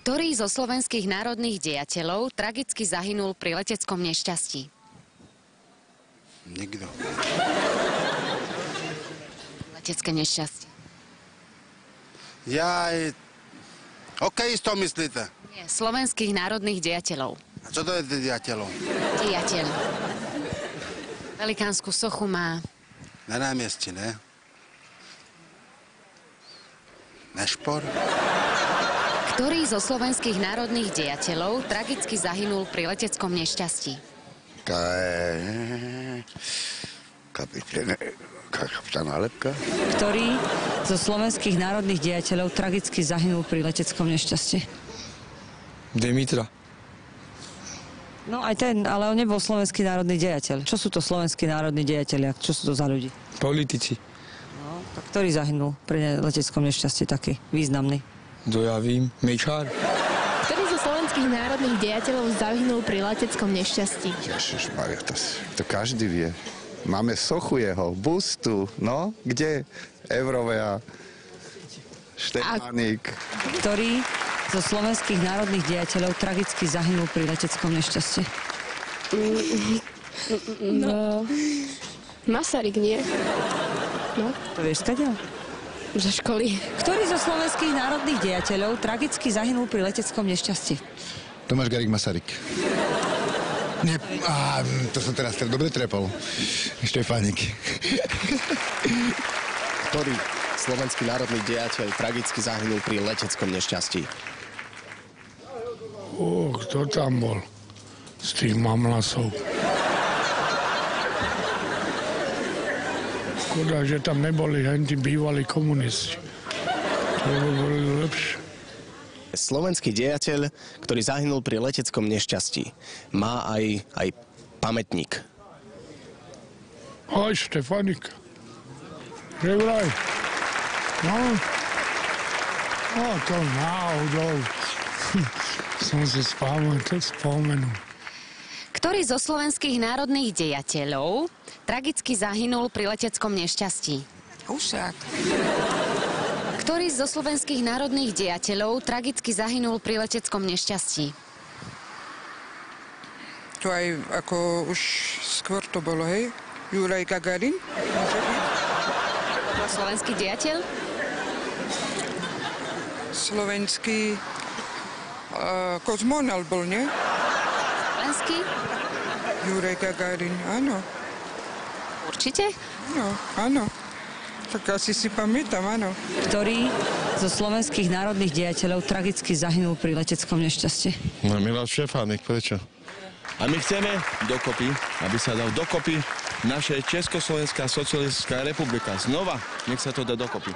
Ktorý zo slovenských národných dejateľov tragicky zahynul pri leteckom nešťastí? Nikto. Letecké nešťastie. Hokejisto myslíte? Nie, slovenských národných dejateľov. A čo to je dejateľov? Dejateľ. Velikánsku sochu má. Na námestí, ne? Nešpor? Ktorý zo slovenských národných dejateľov tragicky zahynul pri leteckom nešťastí? Kapitán Halepka. Ktorý zo slovenských národných dejateľov tragicky zahynul pri leteckom nešťastí? Dimitra. No aj ten, ale on nebol slovenský národný dejateľ. Čo sú to slovenskí národní dejatelia? Čo sú to za ľudí? Politici. No, tak ktorý zahynul pri leteckom nešťastí taký významný? To ja vím. Mečár. Ktorý zo slovenských národných dejateľov zahynul pri leteckom nešťastí? Ježišmaria, to každý vie. Máme sochu jeho, bustu, no, kde? Evrovea, Štefánik. Ktorý zo slovenských národných dejateľov tragicky zahynul pri leteckom nešťastí? No, Masaryk, nie? No, To vieš, skadiaľ? zo školy. Ktorý zo slovenských národných dejateľov tragicky zahynul pri leteckom nešťastí? Tomáš Garrigue Masaryk. Nie, to som teraz dobre trepol. Štefánik. Ktorý slovenský národný dejateľ tragicky zahynul pri leteckom nešťastí? Kto tam bol z tých mamlasov? Škoda, že tam neboli tí bývalí komunisti. To by boli lepšie. Slovenský dejateľ, ktorý zahynul pri leteckom nešťastí, má aj pamätník. Aj Štefánik. Že vraj. No. To náhodou. Som si spomenul. Ktorý zo slovenských národných dejateľov tragicky zahynul pri leteckom nešťastí? Hušák. Ktorý zo slovenských národných dejateľov tragicky zahynul pri leteckom nešťastí? To aj ako už skôr to bolo, hej? Juraj Gagarin? Môže byť? Slovenský dejateľ? Slovenský kozmonaut bol, nie? Slovenský? Juraj Gagarin, áno. Určite? No, áno. Tak asi si pamätám, áno. Ktorý zo slovenských národných dejateľov tragicky zahynul pri leteckom nešťastí? No, Milan Štefánik, prečo? A my chceme dokopy, aby sa dal dokopy naša Československá socialistická republika. Znova, nech sa to dá dokopy.